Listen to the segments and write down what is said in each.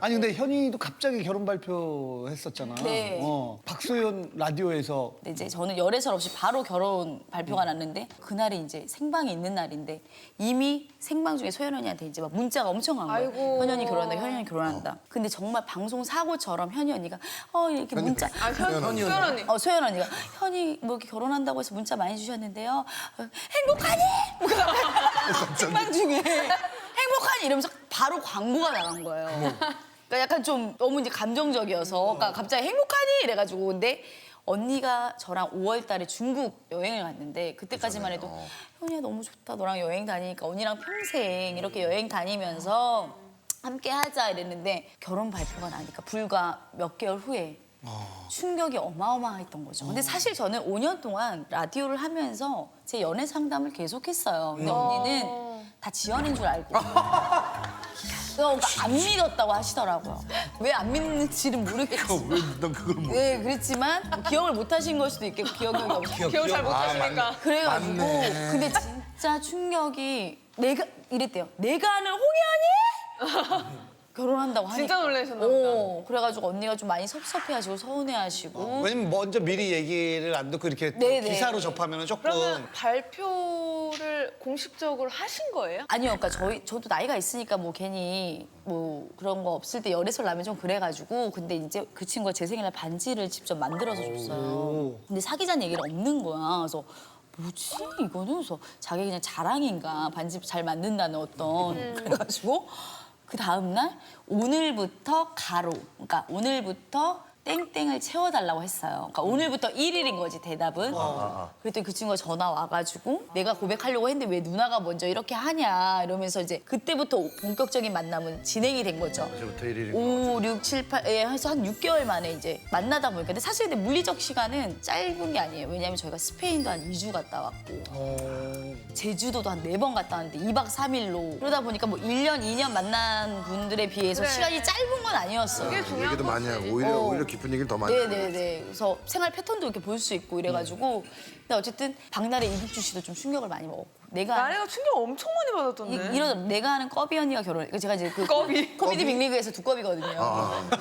아니 근데 현이도 갑자기 결혼 발표했었잖아. 네. 박소연 라디오에서. 근데 이제 저는 열애설 없이 바로 결혼 발표가 났는데 그날이 이제 생방이 있는 날인데 이미 생방 중에 소연 언니한테 이제 막 문자가 엄청 간 거예요. 아이고. 현이 언니 결혼한다, 현이 언니 결혼한다. 근데 정말 방송 사고처럼 현이 언니가 이렇게 문자. 소연 언니. 소연 언니가 현이 뭐 이렇게 결혼한다고 해서 문자 많이 주셨는데요. 행복하니? 생방 중에 행복하니 이러면서 바로 광고가 나간 거예요. 그러니까 약간 좀 너무 이제 감정적이어서 그러니까 갑자기 행복하니 이래가지고 근데 언니가 저랑 5월 달에 중국 여행을 갔는데 그때까지만 해도 현이야 너무 좋다 너랑 여행 다니니까 언니랑 평생 이렇게 여행 다니면서 함께 하자 이랬는데 결혼 발표가 나니까 불과 몇 개월 후에 충격이 어마어마했던 거죠. 근데 사실 저는 5년 동안 라디오를 하면서 제 연애 상담을 계속했어요. 근데 언니는 다 지연인 줄 알고. 그러니까 안 믿었다고 하시더라고요. 왜 안 믿는지는 모르겠지만. 왜난 그걸 못. 네, 그랬지만 뭐 기억을 못 하신 걸 수도 있겠고 기억력이 없어. 기억 잘 못하시니까. 그래가지고 근데 진짜 충격이 내가 이랬대요. 내가 아는 홍현이 결혼한다고 하니까. 진짜 놀라셨나 보다. 그래가지고 언니가 좀 많이 섭섭해하시고 서운해하시고. 왜냐면 먼저 미리 얘기를 안 듣고 이렇게 네네. 기사로 접하면 조금. 그러면 발표를 공식적으로 하신 거예요? 아니요, 그러니까 저도 나이가 있으니까 뭐 괜히 뭐 그런 거 없을 때 열애설 나면 좀 그래가지고 근데 이제 그 친구가 제 생일날 반지를 직접 만들어서 줬어요. 근데 사귀자는 얘기를 없는 거야. 그래서 뭐지 이거는? 그래서 자기 그냥 자랑인가 반지 잘 만든다는 어떤 그래가지고 그 다음날 오늘부터 가로 그러니까 오늘부터 땡땡을 채워달라고 했어요. 그러니까 오늘부터 1일인 거지 대답은. 그랬더니 그 친구가 전화 와가지고 내가 고백하려고 했는데 왜 누나가 먼저 이렇게 하냐 이러면서 이제 그때부터 본격적인 만남은 진행이 된 거죠. 이제부터 1일인 5, 6, 7, 8, 해서 한 6개월 만에 이제 만나다 보니까. 근데 사실 근데 물리적 시간은 짧은 게 아니에요. 왜냐하면 저희가 스페인도 한 2주 갔다 왔고 제주도도 한 4번 갔다 왔는데 2박 3일로 그러다 보니까 뭐 1년, 2년 만난 분들에 비해서 그래. 시간이 짧은 건 아니었어요. 그게 중요한 얘기도 많이 거지. 하고 오히려 깊은 얘기를 더 많이. 네네네. 그래서 생활 패턴도 이렇게 볼 수 있고 이래가지고 근데 어쨌든 박나래 이국주 씨도 좀 충격을 많이 먹었고 내가 나래가 충격 엄청 많이 받았던데. 이런 내가 아는 꺼비 언니가 결혼. 제가 이제 그 꺼비? 코미디 빅리그에서 두꺼비거든요.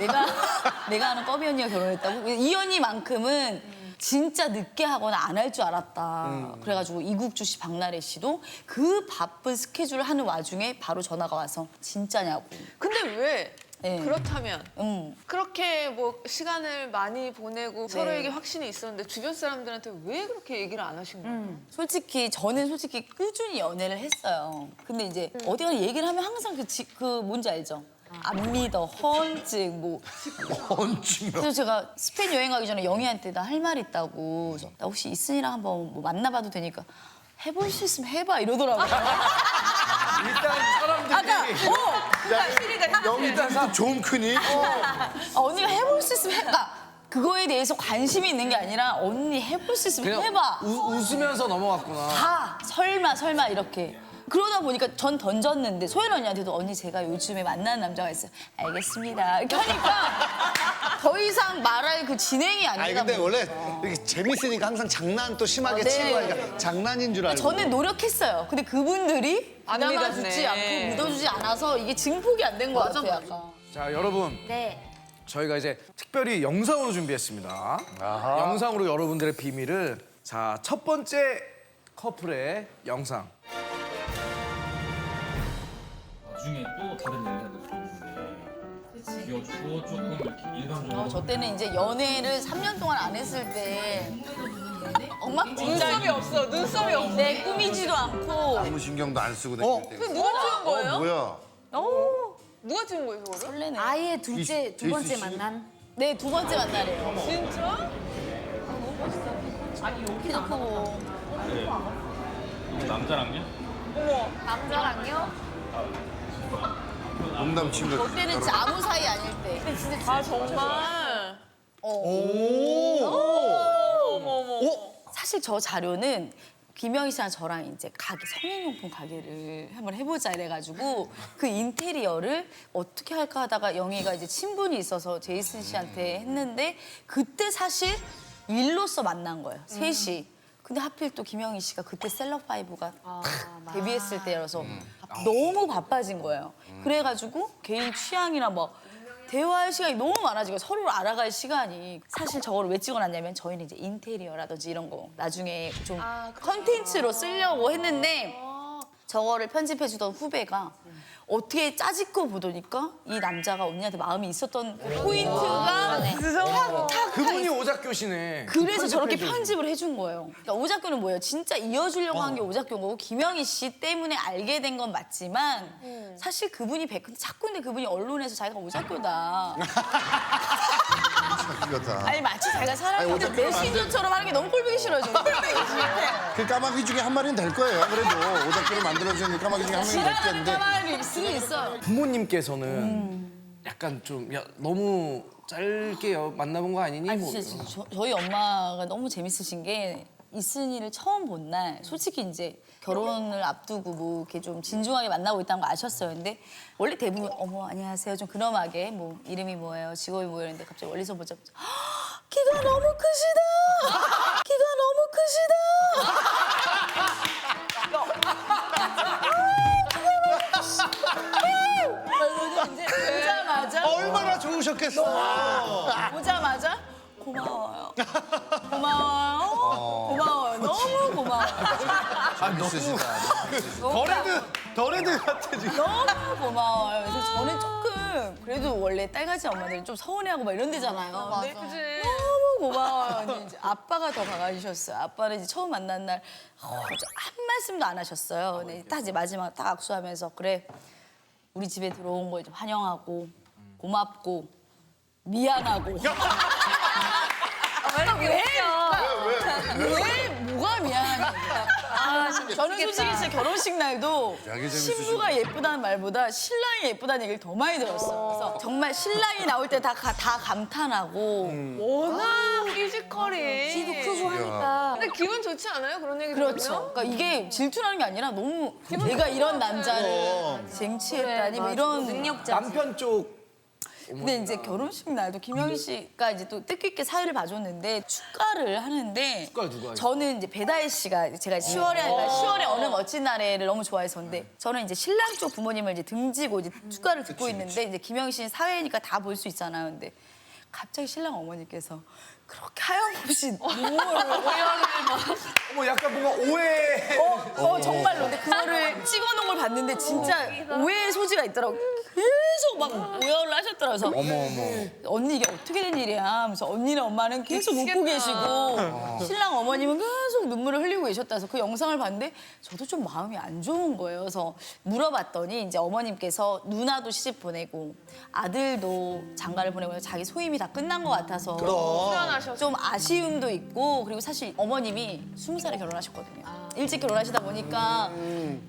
내가 아는 꺼비 언니가 결혼했다고. 이 언니만큼은 진짜 늦게 하거나 안 할 줄 알았다. 그래가지고 이국주 씨, 박나래 씨도 그 바쁜 스케줄을 하는 와중에 바로 전화가 와서 진짜냐고. 근데 왜 네. 그렇다면 그렇게 뭐 시간을 많이 보내고 서로에게 확신이 있었는데 주변 사람들한테 왜 그렇게 얘기를 안 하신 거예요? 솔직히 저는 솔직히 꾸준히 연애를 했어요. 근데 이제 어디 가서 얘기를 하면 항상 그 뭔지 알죠? 안 믿어, 허언증, 뭐. 얹히면. 그래서 제가 스페인 여행 가기 전에 영희한테 나 할 말 있다고. 그래서 나 혹시 이슨이랑 한번 뭐 만나봐도 되니까 해볼 수 있으면 해봐 이러더라고요. 일단 사람들이. 일단 좀 크니? 언니가 해볼 수 있으면 해봐. 그거에 대해서 관심이 있는 게 아니라 언니 해볼 수 있으면 해봐. 웃으면서 넘어갔구나. 다 설마 이렇게. 그러다 보니까 전 던졌는데 소연 언니한테도 언니 제가 요즘에 만나는 남자가 있어요. 알겠습니다. 이렇게 하니까 더 이상 말할 그 진행이 아니다 아니 근데 보니까. 원래 이렇게 재밌으니까 항상 장난 또 심하게 네. 치고 하니까 장난인 줄 알고. 저는 노력했어요. 근데 그분들이 안 믿어주지 믿었네. 않고 믿어주지 않아서 이게 증폭이 안 된 것 같아요. 약간. 자, 여러분. 네. 저희가 이제 특별히 영상으로 준비했습니다. 영상으로 여러분들의 비밀을. 자, 첫 번째 커플의 영상. 나중에 또 다른 여자들 좋은데 비워주고 조금 이렇게 일방적으로 저 때는 이제 연애를 3년 동안 안 했을 때 눈썹이 없어. 눈썹이 없어. 네, 꾸미지도 않고 아무 신경도 안 쓰고 다닐 때. 누가 찍은 거예요? 뭐야? 누가 찍은 거예요, 그거를? 설레네. 아예 둘째 두 번째 제이슨 씨? 만남. 네, 2번째 만나래요. 진짜? 키도 크고. 남자랑요? 남자랑요? 농담 친 거. 저 때는 진짜 아무 사이 아닐 때. 아, 정말. 사실 저 자료는 김영희 씨랑 저랑 이제 가게 성인용품 가게를 한번 해보자 이래가지고 그 인테리어를 어떻게 할까 하다가 영희가 이제 친분이 있어서 제이슨 씨한테 했는데 그때 사실 일로서 만난 거예요. 셋이. 근데 하필 또 김영희 씨가 그때 셀럽파이브가 탁 데뷔했을 때여서 너무 바빠진 거예요. 그래가지고 개인 취향이나 뭐 대화할 시간이 너무 많아지고 서로를 알아갈 시간이 사실 저거를 왜 찍어놨냐면 저희는 이제 인테리어라든지 이런 거 나중에 좀 컨텐츠로 쓰려고 했는데 저거를 편집해주던 후배가 어떻게 짜집고 보더니까 이 남자가 언니한테 마음이 있었던 포인트가 탁탁 그분이 오작교시네. 그래서 저렇게 편집해주고. 편집을 해준 거예요. 그러니까 오작교는 뭐예요? 진짜 이어주려고 한 게 오작교인 거고 김영희 씨 때문에 알게 된 건 맞지만 사실 그분이 근데 자꾸 근데 그분이 언론에서 자기가 오작교다. 이거다. 아니 마치 자기가 사람인데 오작교는 안 돼. 메신저처럼 하는 게 너무 꼴보기 싫어요. 저. 꼴보기 싫대. 그 까마귀 중에 한 마리는 될 거예요. 그래도 오작교를 만들어주는 까마귀 중에 한 명이 될 지나가는 텐데. 까마귀 수는 있어요. 부모님께서는 약간 좀 야, 너무 짧게 만나본 거 아니니? 아니 뭐 진짜 저희 엄마가 너무 재밌으신 게 이순이를 처음 본 날 솔직히 이제 결혼을 앞두고 뭐 이렇게 좀 진중하게 만나고 있다는 거 아셨어요. 근데 원래 대부분 어머 안녕하세요 좀 근엄하게 뭐 이름이 뭐예요 직업이 뭐예요 했는데 갑자기 멀리서 보자마자 키가 너무 크시다. 키가 너무 크시다. 이제 보자마자 얼마나 좋으셨겠어. 보자마자 고마워요. 고마워요. 고마워요. 너무 고마워요. 더레드 같아 지금. 너무 고마워요. 그래서 저는 조금 그래도 원래 딸같이 엄마들은 좀 서운해하고 막 이런 데잖아요. 근데 그지? 너무 고마워요. 근데 이제 아빠가 더 강하셨어요. 아빠는 이제 처음 만난 날 한 말씀도 안 하셨어요. 근데 딱 이제 마지막 딱 악수하면서 그래 우리 집에 들어온 거 이제 환영하고 고맙고 미안하고. 왜 뭐가 미안해? 저는 솔직히 제 결혼식 날도 되게 신부가 예쁘다는 말보다 신랑이 예쁘다는 얘기를 더 많이 들었어요. 그래서 정말 신랑이 나올 때 다 감탄하고 워낙 피지컬이. 키도 크고 하니까. 근데 기분 좋지 않아요? 그런 얘기 그렇죠. 들으면? 그러니까 이게 질투나는 게 아니라 너무 내가 이런 남자를 쟁취했다니 뭐 이런 능력자. 남편 쪽 근데 이제 결혼식 날도 김영희 씨가 이제 또 뜻깊게 사회를 봐줬는데 축가를 하는데 축가 누가 해요? 저는 이제 배다혜 씨가 제가 10월에 어느 멋진 날에를 너무 좋아했었는데 저는 이제 신랑 쪽 부모님을 이제 등지고 이제 축가를 듣고 있는데 이제 김영희 씨는 사회니까 다 볼 수 있잖아요. 근데 갑자기 신랑 어머니께서 그렇게 하염없이 눈물을 어머 약간 뭔가 오해. 정말로 근데 그거를 찍어놓은 걸 봤는데 진짜 오해의 소지가 있더라고. 계속 막 오열을 하셨더라고요. 그래서 어머. 언니 이게 어떻게 된 일이야 하면서 언니랑 엄마는 계속 웃고 계시고 신랑 어머님은 계속 눈물을 흘리고 계셨다서 그 영상을 봤는데 저도 좀 마음이 안 좋은 거예요. 그래서 물어봤더니 이제 어머님께서 누나도 시집 보내고 아들도 장가를 보내고 자기 소임이 다 끝난 것 같아서 좀 아쉬움도 있고 그리고 사실 어머님이 20살에 결혼하셨거든요. 일찍 결혼하시다 보니까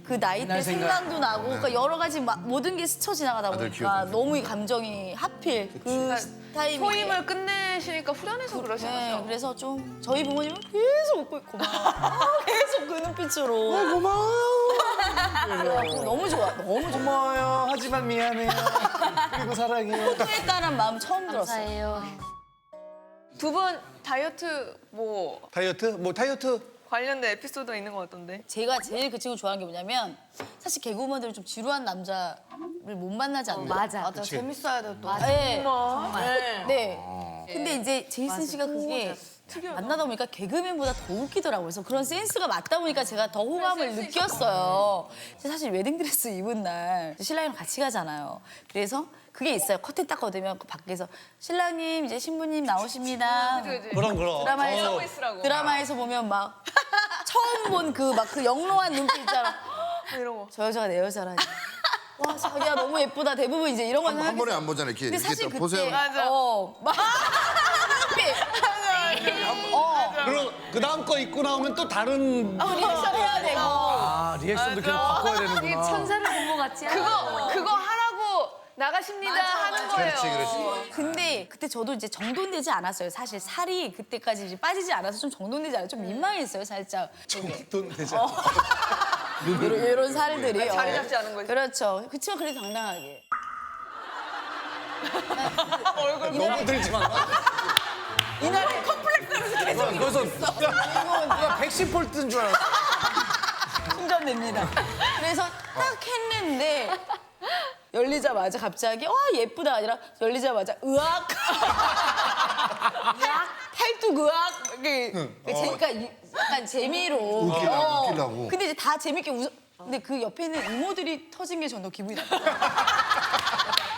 그 나이 때 옛날 생각. 생각도 나고 그러니까 여러 가지 모든 게 스쳐 지나가다 아들 보니까 키워주고. 너무 이 감정이 하필 그 타이밍에 소임을 끝내시니까 후련해서 그러신 네, 거죠? 그래서 좀 저희 부모님은 계속 웃고 있고 고마워 계속 그 눈빛으로 고마워요 너무 좋아 너무 좋아 고마워요. 하지만 미안해요. 그리고 사랑해요. 후회했다는 마음 처음 들었어요. 감사해요. 두 분 다이어트 뭐 다이어트? 뭐 다이어트? 관련된 에피소드가 있는 것 같던데. 제가 제일 그 친구 좋아하는 게 뭐냐면 사실 개그우먼들은 좀 지루한 남자를 못 만나지 않나요? 맞아. 재밌어야 돼 또. 네. 정말. 네. 근데 이제 제이슨 씨가 그게 만나다 보니까 개그맨보다 더 웃기더라고요. 그래서 그런 센스가 맞다 보니까 제가 더 호감을 느꼈어요. 사실 웨딩드레스 입은 날 신랑이랑 같이 가잖아요. 그래서 그게 있어요. 커튼 딱 걷으면 그 밖에서 신랑님 이제 신부님 나오십니다. 그럼. 드라마에서 있으라고. 드라마에서 보면 막 처음 본 그 막 그 영롱한 눈빛 있잖아. 이런 거. 저 여자가 내 여자라니. 와 자기야 너무 예쁘다. 대부분 이제 이런 거는 한 번에 안 보잖아요. 이렇게 근데 사실 이렇게 그때 보세요. 맞아. 막 그럼 그 다음 거 입고 나오면 또 다른 리액션 해야 되고. 아 리액션도 계속 바꿔야 되는구나. 천사를 본 것 같지 않아? 그거 하라고 나가십니다 하는 거예요. 그렇지. 근데 그때 저도 이제 정돈되지 않았어요. 사실 살이 그때까지 이제 빠지지 않아서 좀 정돈되지 않아요. 좀 민망했어요, 살짝. 돈 되죠. 이런 살들이. 자리 잡지 않은 거지. 그렇죠. 그치만 그래도 당당하게. 너무 들지 마. 이날에 컴플렉스하면서 계속 그래서 누가 110볼트인 줄 알았어. 충전됩니다. 그래서 딱 했는데 열리자마자 갑자기 와 예쁘다 아니라 열리자마자 으악 팔뚝 으악 이렇게 그러니까 약간 재미로 웃기려고. 근데 이제 다 재밌게 웃어 근데 그 옆에 있는 이모들이 터진 게 저는 더 기분이 나빠요.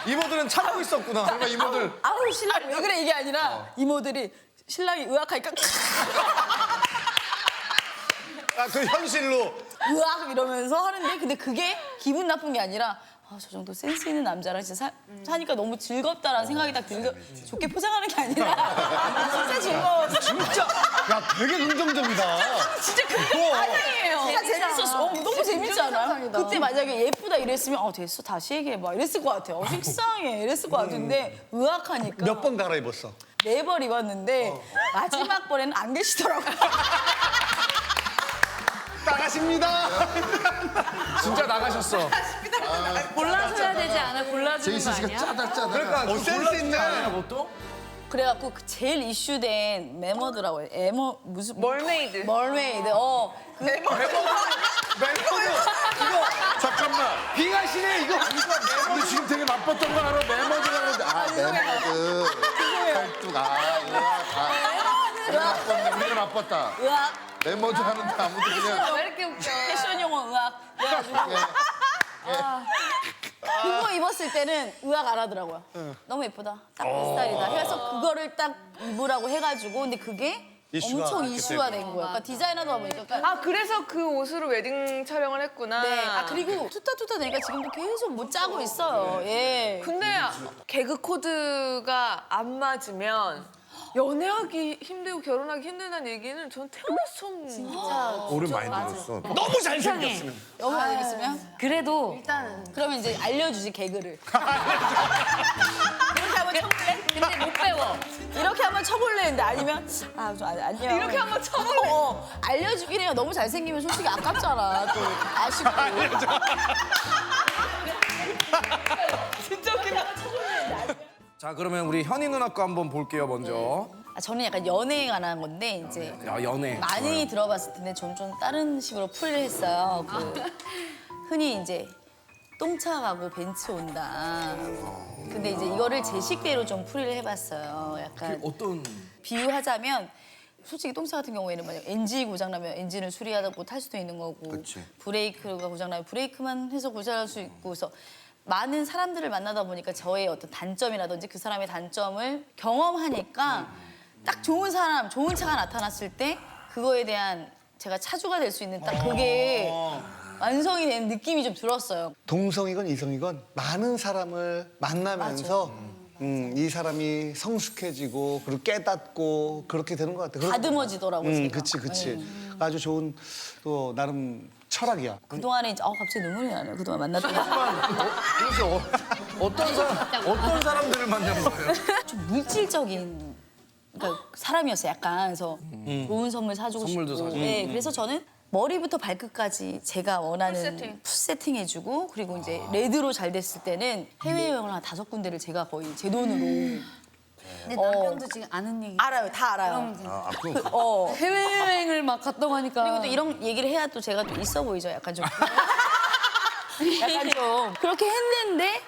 이모들은 참고 있었구나. 그러니까 이모들 아우 신랑 왜 그래 이게 아니라 이모들이 신랑이 으악하니까 아, 그 현실로. 으악 이러면서 하는데 근데 그게 기분 나쁜 게 아니라 아, 저 정도 센스 있는 남자랑 진짜 사니까 너무 즐겁다라는 생각이 딱 들고 좋게 포장하는 게 아니라 진짜 즐거워서 진짜. 야, 되게 긍정적이다. 진짜 그게 아니에요. 진짜 재밌었어. 너무 재밌지 않아요? 그때 만약에 예쁘다 이랬으면 됐어 다시 얘기해봐 이랬을 것 같아요. 식상해 이랬을 것 같은데 의학하니까 몇 번 갈아입었어? 4벌 입었는데 마지막 벌에는 안 계시더라고요. 나가십니다. 진짜 나가셨어. 골라줘야 되지 않아? 골라주는 거 제이슨 씨가 아니야? 짜잘짜잘. 그러니까 센스 있네. 그것도? 그래갖고 그 제일 이슈된 메머더라고요. 무슨 멀메이드. 멀메이드. 잠깐만. 빙하시네 이거. 우리 지금 되게 나빴던 거 알아? 메모드라 그러는데. 아, 메모드. 팔뚝. 우리가 나빴다. 의학 메모드 하는데 아무도 그냥. 왜 이렇게 웃겨? 패션 용어 의학. 그래가지고 그거 입었을 때는 의학 알아더라고요. 너무 예쁘다. 딱 그 스타일이다. 그래서 그거를 딱 입으라고 해가지고 근데 그게 이슈가 엄청 그때 이슈가 된 거예요. 그러니까 디자이너다 보니까. 아 그래서 그 옷으로 웨딩 촬영을 했구나. 네. 아 그리고 투타투타 되니까 지금도 계속 못 짜고 있어요. 예. 근데 개그 코드가 안 맞으면 연애하기 힘들고 결혼하기 힘들다는 얘기는 전 태어나서 처음. 진짜 오래 많이 들었어. 너무 잘생겼으면. 너무 안 되겠으면 그래도 그러면 이제 알려주지 개그를. 이렇게 한번 쳐볼래? 근데 못 배워. 이렇게 한번 쳐볼래 했는데 아니면 아니야. 이렇게 한번 쳐볼래? 알려주긴 해요. 너무 잘생기면 솔직히 아깝잖아. 또 아쉽고. 진짜 웃긴다. 자 그러면 우리 현희 누나 거 한번 볼게요 먼저. 저는 약간 연애에 관한 건데 이제 야 연애. 많이 들어봤을 텐데 좀 다른 식으로 풀이를 했어요. 흔히 이제 똥차 가고 벤츠 온다. 근데 이제 이거를 제 식대로 좀 풀이를 해봤어요. 약간 어떤? 비유하자면 솔직히 똥차 같은 경우에는 만약 엔진이 고장나면 엔진을 수리하고 탈 수도 있는 거고 그치. 브레이크가 고장나면 브레이크만 해서 고장날 수 있고 그래서 많은 사람들을 만나다 보니까 저의 어떤 단점이라든지 그 사람의 단점을 경험하니까 딱 좋은 사람, 좋은 차가 나타났을 때 그거에 대한 제가 차주가 될 수 있는 딱 그게 완성이 된 느낌이 좀 들었어요. 동성이건 이성이건 많은 사람을 만나면서 이 사람이 성숙해지고 그리고 깨닫고 그렇게 되는 것 같아. 다듬어지더라고 제가. 그치. 아주 좋은 또 나름 철학이야. 그동안에 이제 갑자기 눈물이 나네요. 그동안 만났던 그래서 어떤 사람들을 만난 거예요? 좀 물질적인 그러니까 사람이었어요. 약간 그래서 좋은 선물 사주고 선물도 싶고. 사주고. 네, 그래서 저는 머리부터 발끝까지 제가 원하는 풀세팅. 풀세팅 해주고 그리고 이제 레드로 잘 됐을 때는 해외여행을 한 5군데를 제가 거의 제 돈으로 근데 남편도 지금 아는 얘기. 알아요. 다 알아요. 해외여행을 막 갔다고 하니까. 그리고 또 이런 얘기를 해야 또 제가 또 있어 보이죠. 약간 좀 약간 좀 그렇게 했는데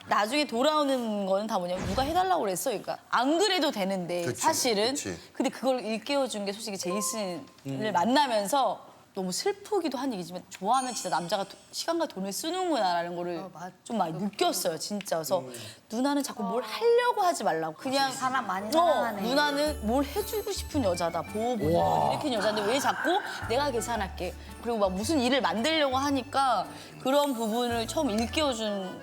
나중에 돌아오는 거는 다 뭐냐면 누가 해달라고 그랬어. 그러니까 안 그래도 되는데 그치, 사실은. 그치. 근데 그걸 일깨워준 게 솔직히 제이슨을 만나면서 너무 슬프기도 한 얘기지만 좋아하면 진짜 남자가 시간과 돈을 쓰는구나라는 거를 좀 많이 느꼈어요. 진짜. 그래서 누나는 자꾸 뭘 하려고 하지 말라고. 그냥 사람 많이 사랑하네. 누나는 뭘 해주고 싶은 여자다. 보호보장 일으키는 여자인데 왜 자꾸 내가 계산할게. 그리고 막 무슨 일을 만들려고 하니까 그런 부분을 처음 일깨워준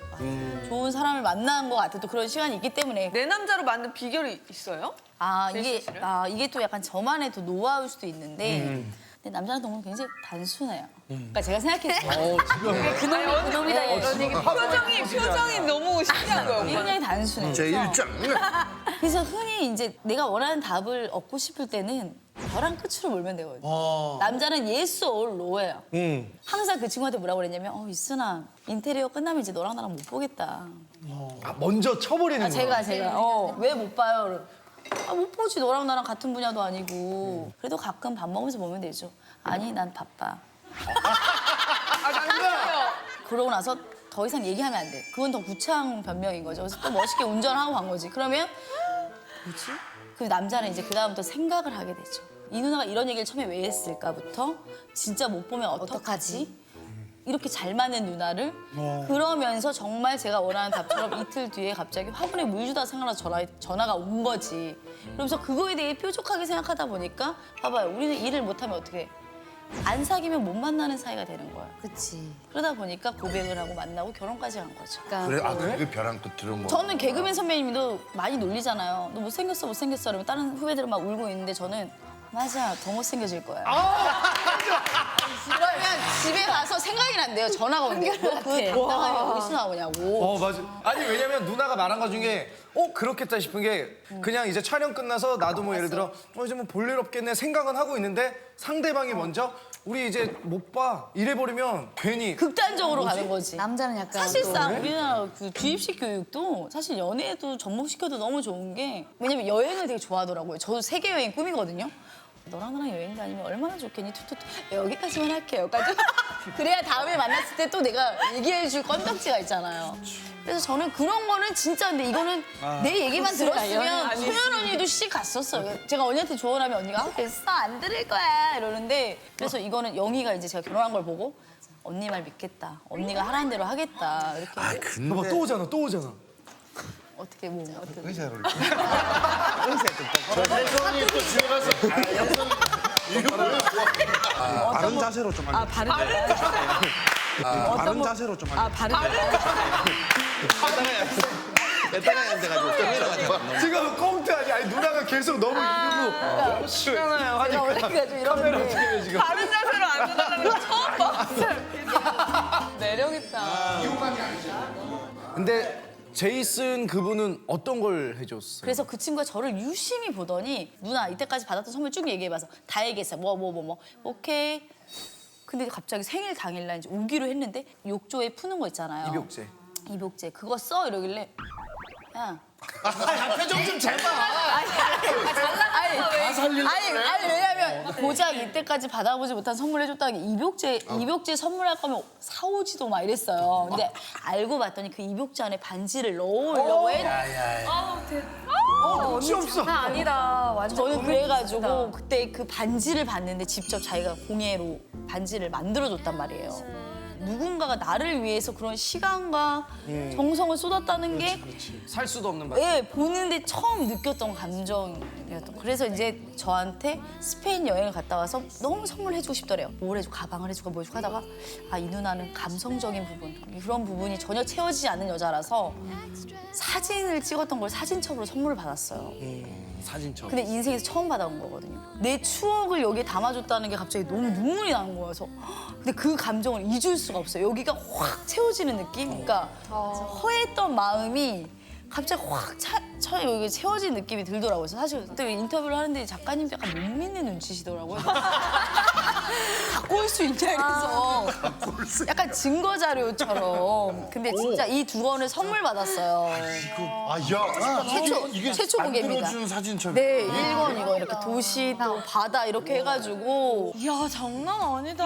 좋은 사람을 만난 것 같아. 또 그런 시간이 있기 때문에. 내 남자로 만든 비결이 있어요? 이게 또 약간 저만의 또 노하우일 수도 있는데 근데 남자는 너무 굉장히 단순해요. 그러니까 제가 생각했을 때 그놈이다 이런 얘기. 표정이 너무 신기한 거예요. 굉장히 단순해요. 제 그래서 1장. 그래서 흔히 이제 내가 원하는 답을 얻고 싶을 때는 벼랑 끝으로 몰면 되거든요. 남자는 yes or no예요. 항상 그 친구한테 뭐라고 그랬냐면 이순아 인테리어 끝나면 이제 너랑 나랑 못 보겠다. 아, 먼저 쳐버리는 거야. 제가 왜 못 봐요? 못 보지. 너랑 나랑 같은 분야도 아니고. 그래도 가끔 밥 먹으면서 보면 되죠. 아니 난 바빠. 아, 장난이요. 그러고 나서 더 이상 얘기하면 안 돼. 그건 더 구차한 변명인 거죠. 그래서 또 멋있게 운전하고 간 거지. 그러면 뭐지? 그 남자는 이제 그다음부터 생각을 하게 되죠. 이 누나가 이런 얘기를 처음에 왜 했을까부터 진짜 못 보면 어떡하지? 이렇게 잘 맞는 누나를 그러면서 정말 제가 원하는 답처럼 이틀 뒤에 갑자기 화분에 물 주다 생각나서 전화가 온 거지. 그러면서 그거에 대해 뾰족하게 생각하다 보니까 봐봐요. 우리는 일을 못하면 어떻게 해? 안 사귀면 못 만나는 사이가 되는 거야. 그치. 그러다 보니까 고백을 하고 만나고 결혼까지 간 거죠. 그러니까 그래? 아, 그게 벼랑 끝으로 뭐. 저는 개그맨 선배님도 많이 놀리잖아요. 너 못생겼어, 못생겼어. 그러면 다른 후배들은 막 울고 있는데 저는 맞아, 더 못생겨질 거야. 그러면 집에 가서 생각이 난대요. 전화가 온대요. 그 답답함이 어디서 나오냐고. 맞아. 아니 왜냐면 누나가 말한 것 중에 그렇겠다 싶은 게 그냥 이제 촬영 끝나서 나도 뭐 예를 들어 이제 뭐 볼 일 없겠네 생각은 하고 있는데 상대방이 먼저 우리 이제 못 봐 이래버리면 괜히 극단적으로 가는 거지. 남자는 약간 사실상 우리나라 그 주입식 교육도 사실 연애에도 접목시켜도 너무 좋은 게 왜냐면 여행을 되게 좋아하더라고요. 저도 세계 여행 꿈이거든요. 너랑 나랑 여행 다니면 얼마나 좋겠니? 투투투 여기까지만 할게요. 여기까지. 그래야 다음에 만났을 때 또 내가 얘기해줄 건덕지가 있잖아요. 그래서 저는 그런 거는 진짜 근데 이거는 내 얘기만 들었으면 소연 언니도 씩 갔었어요. 제가 언니한테 조언하면 언니가 아, 됐어 안 들을 거야 이러는데 그래서 이거는 영희가 이제 제가 결혼한 걸 보고 언니 말 믿겠다. 언니가 하라는 대로 하겠다. 이렇게 아, 봐봐 근데 또 오잖아 또 오잖아. 어떻게 뭐 어떻게 의사를 저 혜성이 또 집에 가서 혜성이 이거 뭐야? 바른 자세로 좀 알려. 바른 바른 자세로 좀 알려. 따라야 안 돼가지고 좀 밀어가지고. 지금 꽁트 아니 누나가 계속 너무 이러고 시원해요 내가 원래 하니까 그래가지고 카메라 이러는데 어떻게 해 지금. 다른 자세로 앉아달라는 거 처음 봤어요. 매력 있다. 근데 제이슨 그분은 어떤 걸 해줬어요? 그래서 그 친구가 저를 유심히 보더니 누나 이때까지 받았던 선물 쭉 얘기해봐서 다 얘기했어요. 뭐 오케이. 근데 갑자기 생일 당일날 이제 오기로 했는데 욕조에 푸는 거 있잖아요. 입욕제 그거 써 이러길래 야. 표정 좀 제발. 아니 왜냐면 고작 이때까지 받아보지 못한 선물 해줬다는 게 입욕제 선물할 거면 사오지도 막 이랬어요. 근데 알고 봤더니 그 입욕제 안에 반지를 넣으려고 했. 눈치 없어. 아니다. 완전 저는 그래가지고 그때 그 반지를 봤는데 직접 자기가 공예로 반지를 만들어줬단 말이에요. 누군가가 나를 위해서 그런 시간과 정성을 쏟았다는 게 살 수도 없는 맛. 예, 보는데 처음 느꼈던 감정이었던. 그래서 이제 저한테 스페인 여행을 갔다 와서 너무 선물해주고 싶더래요. 뭘 해주고 가방을 해주고 뭐 해주고 하다가 아, 이 누나는 감성적인 부분, 그런 부분이 전혀 채워지지 않는 여자라서 사진을 찍었던 걸 사진첩으로 선물을 받았어요. 사진첩. 근데 인생에서 처음 받아온 거거든요. 내 추억을 여기에 담아줬다는 게 갑자기 너무 눈물이 나는 거예요. 그래서 근데 그 감정을 잊을 수가 없어요. 여기가 확 채워지는 느낌? 그러니까 허했던 마음이 갑자기 확 여기 채워진 느낌이 들더라고요. 그래서 사실 그때 인터뷰를 하는데 작가님도 약간 못 믿는 눈치시더라고요. 갖고 올 수 있냐 그래서 약간 증거 자료처럼. 근데 진짜 이 두 권을 선물 받았어요. 이게 최초 공개입니다. 만들어준 사진첩이. 네, 1권 이거 이렇게 도시 또 바다 이렇게 해가지고 이야 장난 아니다.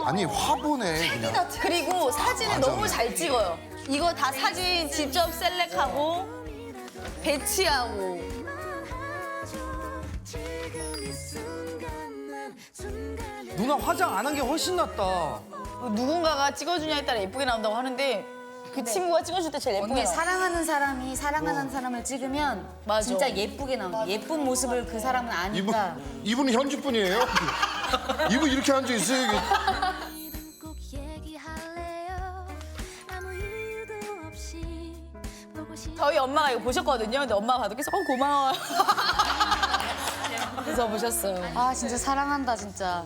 아니 화보네 그냥. 그리고 사진을 너무 잘 찍어요. 이거 다 사진 직접 셀렉하고 배치하고. 누나 화장 안 한 게 훨씬 낫다. 누군가가 찍어주냐에 따라 예쁘게 나온다고 하는데 그 친구가 찍어줄 때 제일 예쁘게 언니 나와. 사랑하는 사람이 사랑하는 사람을 찍으면 맞아. 진짜 예쁘게 나온다. 예쁜 모습을 그 사람은 아니까. 이분 현지 분이에요? 이분 이렇게 앉아 있어요. 이게. 꼭 얘기할래요. 아무 이유도 없이 보고 싶. 저희 엄마가 이거 보셨거든요. 근데 엄마가 봐도 계속 고마워요. 그래서 보셨어요. 아 진짜 사랑한다 진짜.